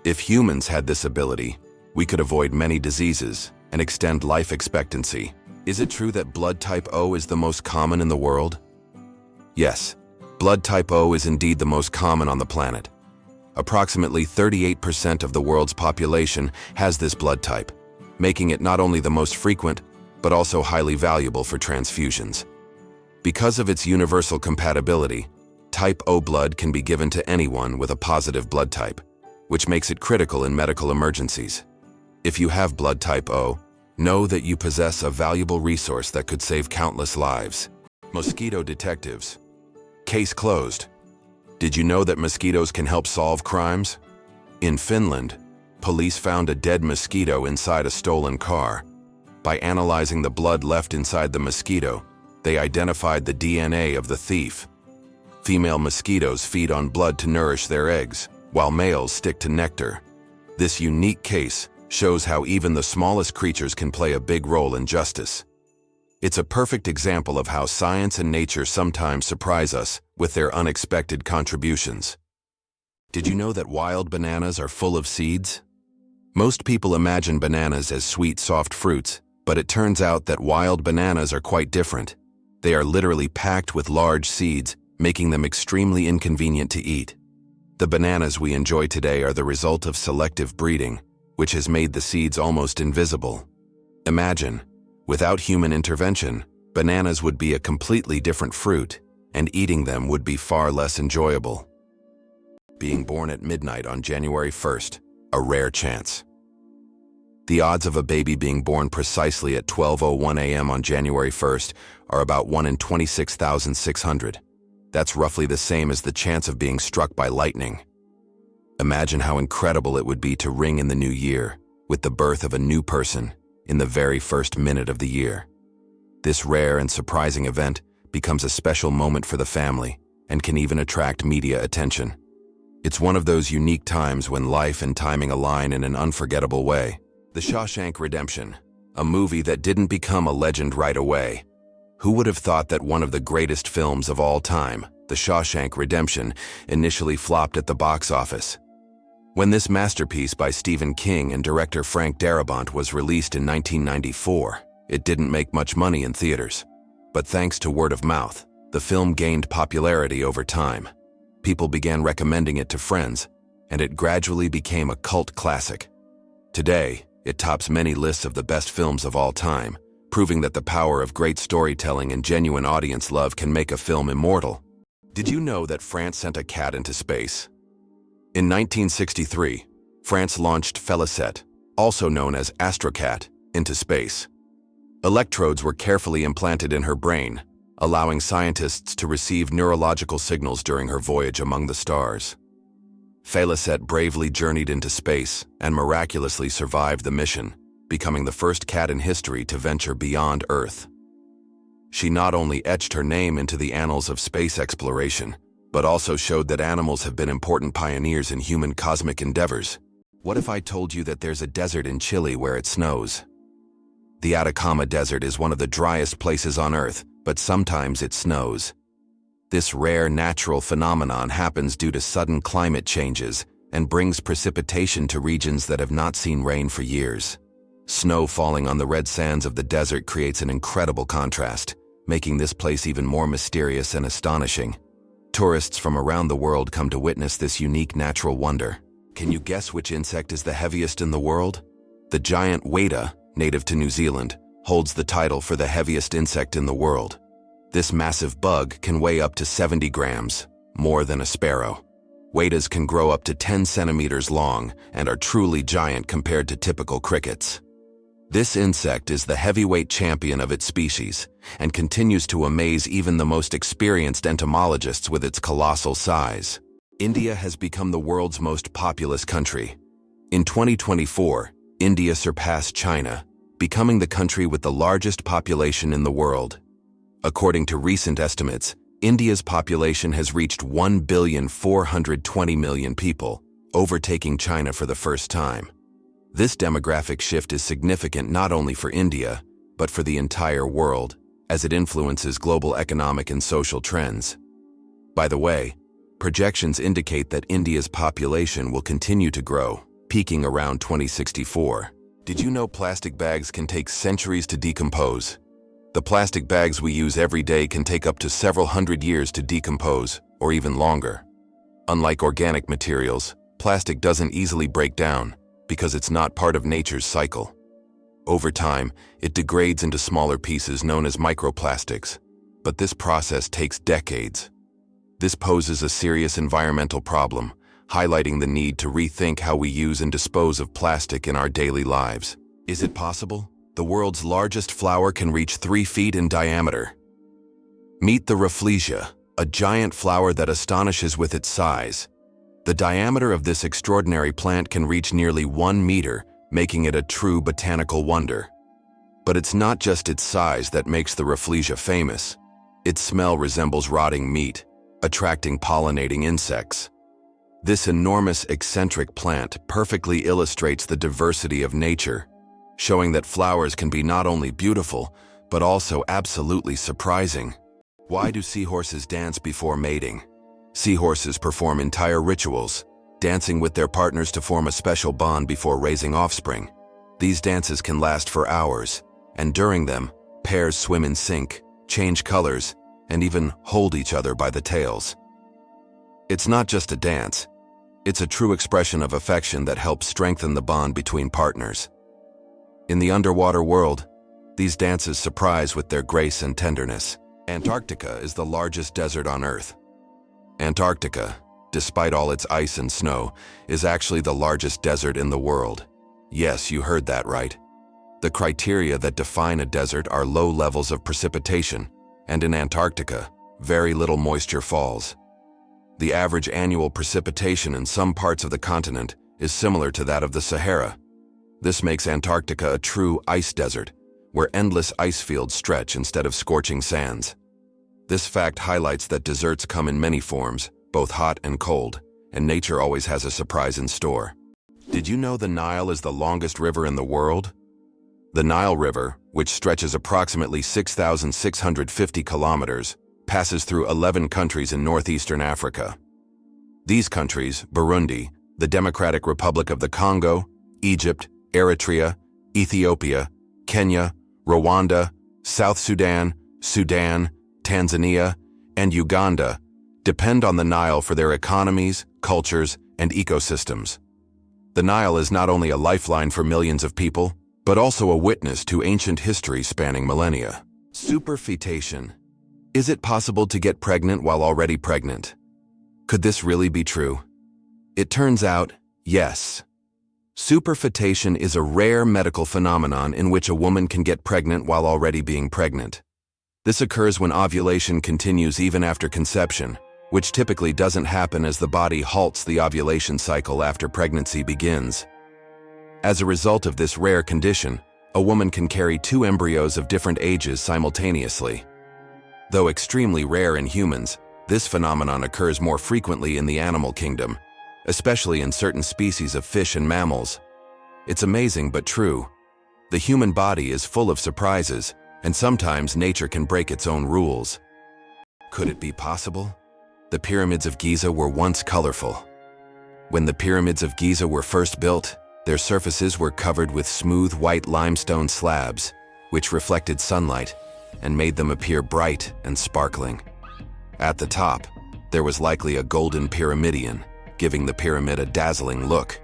If humans had this ability, we could avoid many diseases and extend life expectancy. Is it true that blood type O is the most common in the world? Yes, blood type O is indeed the most common on the planet. Approximately 38% of the world's population has this blood type, making it not only the most frequent, but also highly valuable for transfusions. Because of its universal compatibility, type O blood can be given to anyone with a positive blood type, which makes it critical in medical emergencies. If you have blood type O, know that you possess a valuable resource that could save countless lives. Mosquito detectives. Case closed. Did you know that mosquitoes can help solve crimes? In Finland, police found a dead mosquito inside a stolen car. By analyzing the blood left inside the mosquito, they identified the DNA of the thief. Female mosquitoes feed on blood to nourish their eggs, while males stick to nectar. This unique case shows how even the smallest creatures can play a big role in justice. It's a perfect example of how science and nature sometimes surprise us with their unexpected contributions. Did you know that wild bananas are full of seeds? Most people imagine bananas as sweet, soft fruits, but it turns out that wild bananas are quite different. They are literally packed with large seeds, making them extremely inconvenient to eat. The bananas we enjoy today are the result of selective breeding, which has made the seeds almost invisible. Imagine, without human intervention, bananas would be a completely different fruit, and eating them would be far less enjoyable. Being born at midnight on January 1st, a rare chance. The odds of a baby being born precisely at 12:01 a.m. on January 1st are about 1 in 26,600. That's roughly the same as the chance of being struck by lightning. Imagine how incredible it would be to ring in the new year with the birth of a new person in the very first minute of the year. This rare and surprising event becomes a special moment for the family and can even attract media attention. It's one of those unique times when life and timing align in an unforgettable way. The Shawshank Redemption, a movie that didn't become a legend right away. Who would have thought that one of the greatest films of all time, The Shawshank Redemption, initially flopped at the box office? When this masterpiece by Stephen King and director Frank Darabont was released in 1994, it didn't make much money in theaters. But thanks to word of mouth, the film gained popularity over time. People began recommending it to friends, and it gradually became a cult classic. Today, it tops many lists of the best films of all time, proving that the power of great storytelling and genuine audience love can make a film immortal. Did you know that France sent a cat into space? In 1963, France launched Félicité, also known as Astrocat, into space. Electrodes were carefully implanted in her brain, allowing scientists to receive neurological signals during her voyage among the stars. Félicité bravely journeyed into space and miraculously survived the mission, becoming the first cat in history to venture beyond Earth. She not only etched her name into the annals of space exploration, but also showed that animals have been important pioneers in human cosmic endeavors. What if I told you that there's a desert in Chile where it snows? The Atacama Desert is one of the driest places on Earth, but sometimes it snows. This rare natural phenomenon happens due to sudden climate changes and brings precipitation to regions that have not seen rain for years. Snow falling on the red sands of the desert creates an incredible contrast, making this place even more mysterious and astonishing. Tourists from around the world come to witness this unique natural wonder. Can you guess which insect is the heaviest in the world? The giant weta, native to New Zealand, holds the title for the heaviest insect in the world. This massive bug can weigh up to 70 grams, more than a sparrow. Wetas can grow up to 10 centimeters long and are truly giant compared to typical crickets. This insect is the heavyweight champion of its species and continues to amaze even the most experienced entomologists with its colossal size. India has become the world's most populous country. In 2024, India surpassed China, becoming the country with the largest population in the world. According to recent estimates, India's population has reached 1,420,000,000 people, overtaking China for the first time. This demographic shift is significant not only for India, but for the entire world, as it influences global economic and social trends. By the way, projections indicate that India's population will continue to grow, peaking around 2064. Did you know plastic bags can take centuries to decompose? The plastic bags we use every day can take up to several hundred years to decompose, or even longer. Unlike organic materials, plastic doesn't easily break down because it's not part of nature's cycle. Over time, it degrades into smaller pieces known as microplastics, but this process takes decades. This poses a serious environmental problem, highlighting the need to rethink how we use and dispose of plastic in our daily lives. Is it possible? The world's largest flower can reach 3 feet in diameter. Meet the Rafflesia, a giant flower that astonishes with its size. The diameter of this extraordinary plant can reach nearly 1 meter, making it a true botanical wonder. But it's not just its size that makes the Rafflesia famous. Its smell resembles rotting meat, attracting pollinating insects. This enormous eccentric plant perfectly illustrates the diversity of nature, showing that flowers can be not only beautiful, but also absolutely surprising. Why do seahorses dance before mating? Seahorses perform entire rituals, dancing with their partners to form a special bond before raising offspring. These dances can last for hours, and during them, pairs swim in sync, change colors, and even hold each other by the tails. It's not just a dance. It's a true expression of affection that helps strengthen the bond between partners. In the underwater world, these dances surprise with their grace and tenderness. Antarctica is the largest desert on Earth. Antarctica, despite all its ice and snow, is actually the largest desert in the world. Yes, you heard that right. The criteria that define a desert are low levels of precipitation, and in Antarctica, very little moisture falls. The average annual precipitation in some parts of the continent is similar to that of the Sahara. This makes Antarctica a true ice desert, where endless ice fields stretch instead of scorching sands. This fact highlights that deserts come in many forms, both hot and cold, and nature always has a surprise in store. Did you know the Nile is the longest river in the world? The Nile River, which stretches approximately 6,650 kilometers, passes through 11 countries in northeastern Africa. These countries, Burundi, the Democratic Republic of the Congo, Egypt, Eritrea, Ethiopia, Kenya, Rwanda, South Sudan, Sudan, Tanzania, and Uganda, depend on the Nile for their economies, cultures, and ecosystems. The Nile is not only a lifeline for millions of people, but also a witness to ancient history spanning millennia. Superfetation. Is it possible to get pregnant while already pregnant? Could this really be true? It turns out, yes. Superfetation is a rare medical phenomenon in which a woman can get pregnant while already being pregnant. This occurs when ovulation continues even after conception, which typically doesn't happen as the body halts the ovulation cycle after pregnancy begins. As a result of this rare condition, a woman can carry two embryos of different ages simultaneously. Though extremely rare in humans, this phenomenon occurs more frequently in the animal kingdom, especially in certain species of fish and mammals. It's amazing but true. The human body is full of surprises, and sometimes nature can break its own rules. Could it be possible? The pyramids of Giza were once colorful. When the pyramids of Giza were first built, their surfaces were covered with smooth white limestone slabs, which reflected sunlight and made them appear bright and sparkling. At the top, there was likely a golden pyramidion, giving the pyramid a dazzling look.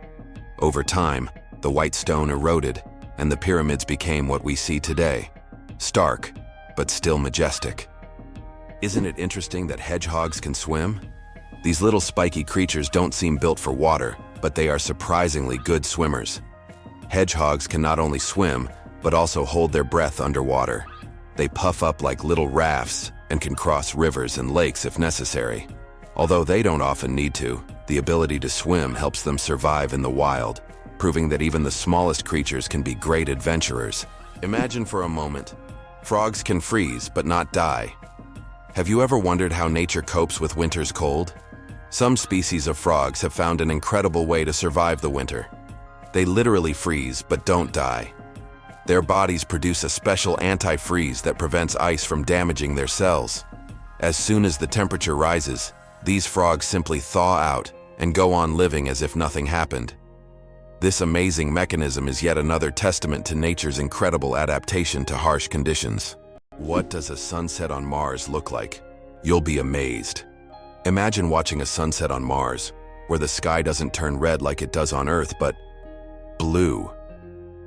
Over time, the white stone eroded, and the pyramids became what we see today, stark, but still majestic. Isn't it interesting that hedgehogs can swim? These little spiky creatures don't seem built for water, but they are surprisingly good swimmers. Hedgehogs can not only swim, but also hold their breath underwater. They puff up like little rafts and can cross rivers and lakes if necessary. Although they don't often need to, the ability to swim helps them survive in the wild, proving that even the smallest creatures can be great adventurers. Imagine for a moment, frogs can freeze but not die. Have you ever wondered how nature copes with winter's cold? Some species of frogs have found an incredible way to survive the winter. They literally freeze but don't die. Their bodies produce a special antifreeze that prevents ice from damaging their cells. As soon as the temperature rises, these frogs simply thaw out and go on living as if nothing happened. This amazing mechanism is yet another testament to nature's incredible adaptation to harsh conditions. What does a sunset on Mars look like? You'll be amazed. Imagine watching a sunset on Mars, where the sky doesn't turn red like it does on Earth, but blue.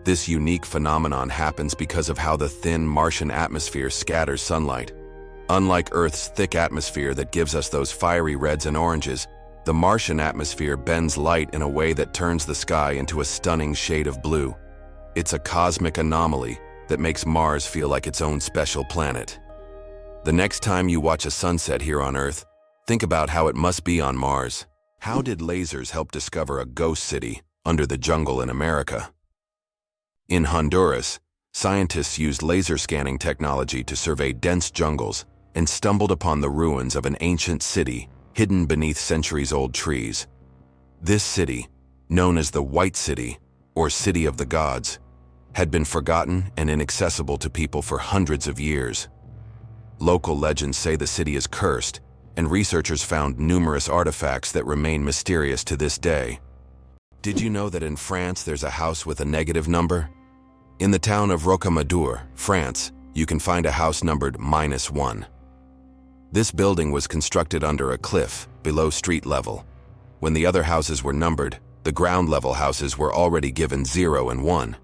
This unique phenomenon happens because of how the thin Martian atmosphere scatters sunlight. Unlike Earth's thick atmosphere that gives us those fiery reds and oranges, the Martian atmosphere bends light in a way that turns the sky into a stunning shade of blue. It's a cosmic anomaly that makes Mars feel like its own special planet. The next time you watch a sunset here on Earth, think about how it must be on Mars. How did lasers help discover a ghost city under the jungle in America? In Honduras, scientists used laser scanning technology to survey dense jungles and stumbled upon the ruins of an ancient city hidden beneath centuries-old trees. This city, known as the White City, or City of the Gods, had been forgotten and inaccessible to people for hundreds of years. Local legends say the city is cursed, and researchers found numerous artifacts that remain mysterious to this day. Did you know that in France there's a house with a negative number? In the town of Rocamadour, France, you can find a house numbered -1. This building was constructed under a cliff, below street level. When the other houses were numbered, the ground-level houses were already given 0 and 1.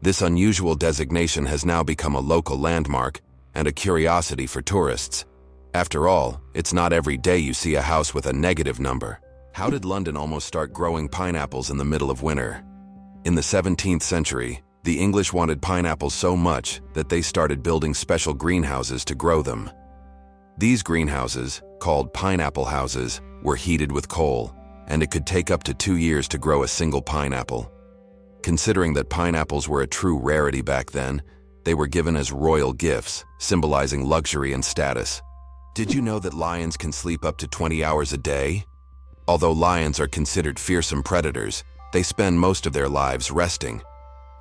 This unusual designation has now become a local landmark and a curiosity for tourists. After all, it's not every day you see a house with a negative number. How did London almost start growing pineapples in the middle of winter? In the 17th century, the English wanted pineapples so much that they started building special greenhouses to grow them. These greenhouses, called pineapple houses, were heated with coal, and it could take up to 2 years to grow a single pineapple. Considering that pineapples were a true rarity back then, they were given as royal gifts, symbolizing luxury and status. Did you know that lions can sleep up to 20 hours a day? Although lions are considered fearsome predators, they spend most of their lives resting.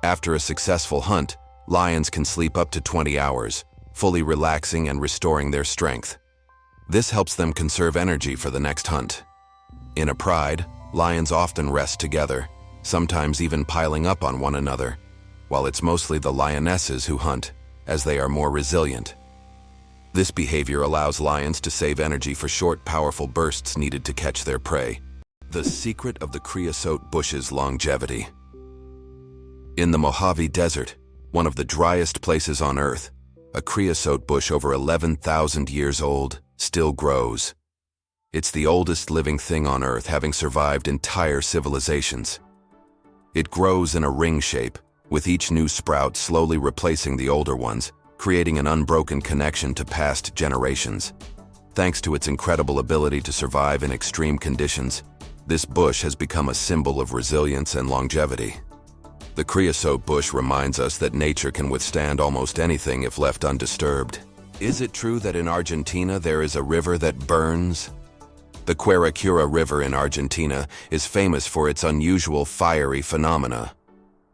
After a successful hunt, lions can sleep up to 20 hours, fully relaxing and restoring their strength. This helps them conserve energy for the next hunt. In a pride, lions often rest together, sometimes even piling up on one another, while it's mostly the lionesses who hunt, as they are more resilient. This behavior allows lions to save energy for short, powerful bursts needed to catch their prey. The secret of the creosote bush's longevity. In the Mojave Desert, one of the driest places on Earth, a creosote bush over 11,000 years old still grows. It's the oldest living thing on Earth, having survived entire civilizations. It grows in a ring shape, with each new sprout slowly replacing the older ones, creating an unbroken connection to past generations. Thanks to its incredible ability to survive in extreme conditions, this bush has become a symbol of resilience and longevity. The creosote bush reminds us that nature can withstand almost anything if left undisturbed. Is it true that in Argentina there is a river that burns? The Quilicura River in Argentina is famous for its unusual fiery phenomena.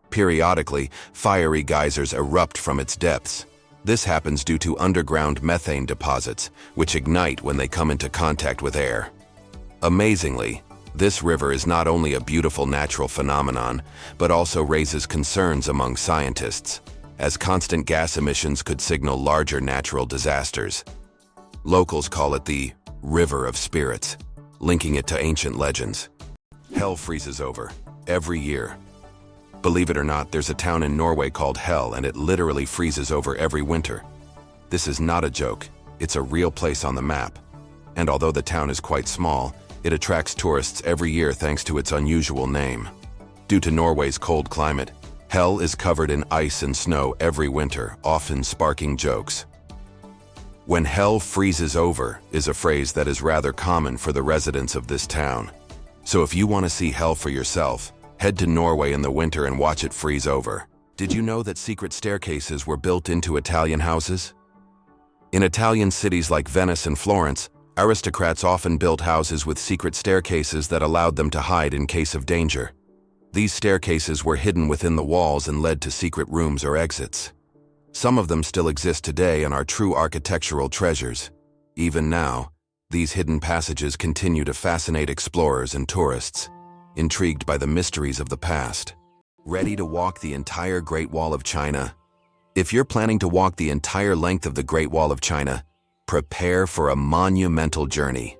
Periodically, fiery geysers erupt from its depths. This happens due to underground methane deposits, which ignite when they come into contact with air. Amazingly, this river is not only a beautiful natural phenomenon, but also raises concerns among scientists, as constant gas emissions could signal larger natural disasters. Locals call it the River of Spirits, linking it to ancient legends. Hell freezes over every year. Believe it or not, there's a town in Norway called Hell, and it literally freezes over every winter. This is not a joke, it's a real place on the map. And although the town is quite small, it attracts tourists every year thanks to its unusual name. Due to Norway's cold climate, Hell is covered in ice and snow every winter, often sparking jokes. "When hell freezes over" is a phrase that is rather common for the residents of this town. So if you want to see hell for yourself, head to Norway in the winter and watch it freeze over. Did you know that secret staircases were built into Italian houses? In Italian cities like Venice and Florence, aristocrats often built houses with secret staircases that allowed them to hide in case of danger. These staircases were hidden within the walls and led to secret rooms or exits. Some of them still exist today and are true architectural treasures. Even now, these hidden passages continue to fascinate explorers and tourists, intrigued by the mysteries of the past. Ready to walk the entire Great Wall of China? If you're planning to walk the entire length of the Great Wall of China, prepare for a monumental journey.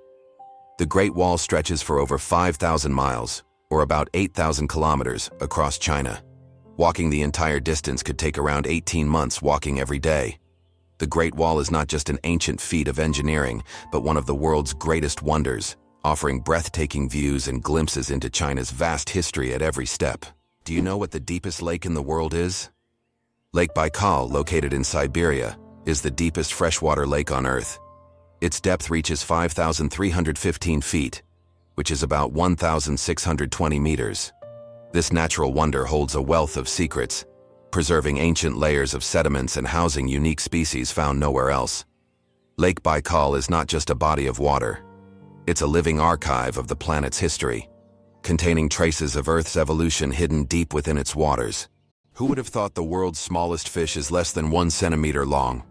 The Great Wall stretches for over 5,000 miles, or about 8,000 kilometers, across China. Walking the entire distance could take around 18 months walking every day. The Great Wall is not just an ancient feat of engineering, but one of the world's greatest wonders, offering breathtaking views and glimpses into China's vast history at every step. Do you know what the deepest lake in the world is? Lake Baikal, located in Siberia, is the deepest freshwater lake on Earth. Its depth reaches 5,315 feet, which is about 1,620 meters. This natural wonder holds a wealth of secrets, preserving ancient layers of sediments and housing unique species found nowhere else. Lake Baikal is not just a body of water. It's a living archive of the planet's history, containing traces of Earth's evolution hidden deep within its waters. Who would have thought the world's smallest fish is less than 1 centimeter long?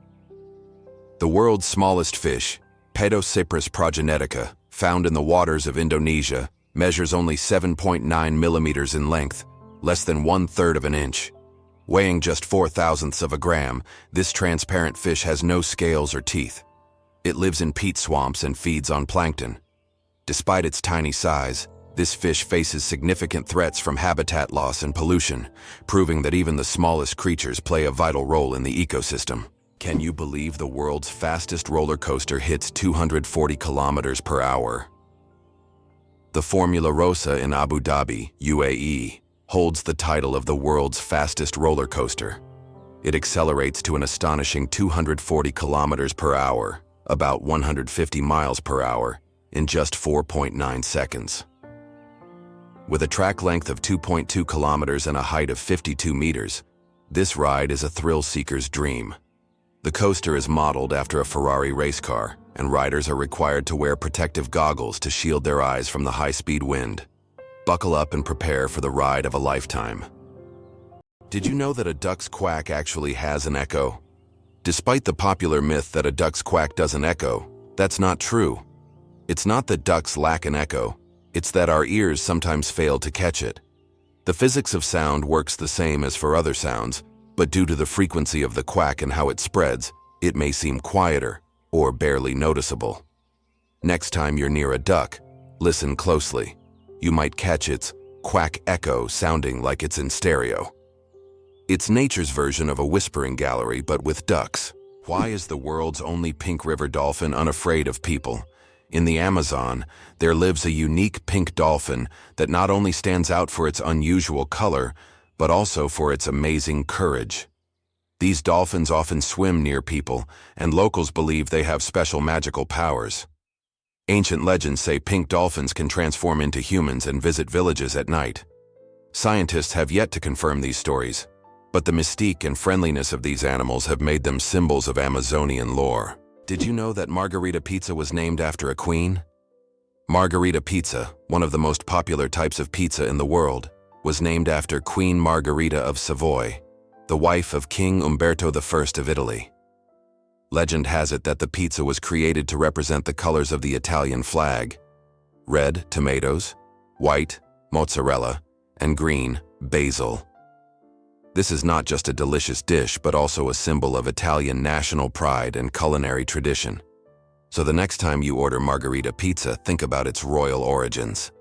The world's smallest fish, Pedocyprus progenetica, found in the waters of Indonesia, measures only 7.9 millimeters in length, less than 1/3 of an inch. Weighing just 0.04 of a gram, this transparent fish has no scales or teeth. It lives in peat swamps and feeds on plankton. Despite its tiny size, this fish faces significant threats from habitat loss and pollution, proving that even the smallest creatures play a vital role in the ecosystem. Can you believe the world's fastest roller coaster hits 240 kilometers per hour? The Formula Rossa in Abu Dhabi, UAE, holds the title of the world's fastest roller coaster. It accelerates to an astonishing 240 kilometers per hour, about 150 miles per hour, in just 4.9 seconds. With a track length of 2.2 kilometers and a height of 52 meters, this ride is a thrill-seeker's dream. The coaster is modeled after a Ferrari race car, and riders are required to wear protective goggles to shield their eyes from the high-speed wind. Buckle up and prepare for the ride of a lifetime. Did you know that a duck's quack actually has an echo? Despite the popular myth that a duck's quack doesn't echo, that's not true. It's not that ducks lack an echo, it's that our ears sometimes fail to catch it. The physics of sound works the same as for other sounds, but due to the frequency of the quack and how it spreads, it may seem quieter or barely noticeable. Next time you're near a duck, listen closely. You might catch its quack echo sounding like it's in stereo. It's nature's version of a whispering gallery, but with ducks. Why is the world's only pink river dolphin unafraid of people? In the Amazon, there lives a unique pink dolphin that not only stands out for its unusual color, but also for its amazing courage. These dolphins often swim near people, and locals believe they have special magical powers. Ancient legends say pink dolphins can transform into humans and visit villages at night. Scientists have yet to confirm these stories, but the mystique and friendliness of these animals have made them symbols of Amazonian lore. Did you know that Margherita pizza was named after a queen? Margherita pizza, one of the most popular types of pizza in the world, was named after Queen Margherita of Savoy, the wife of King Umberto I of Italy. Legend has it that the pizza was created to represent the colors of the Italian flag: red, tomatoes; white, mozzarella; and green, basil. This is not just a delicious dish, but also a symbol of Italian national pride and culinary tradition. So the next time you order Margherita pizza, think about its royal origins.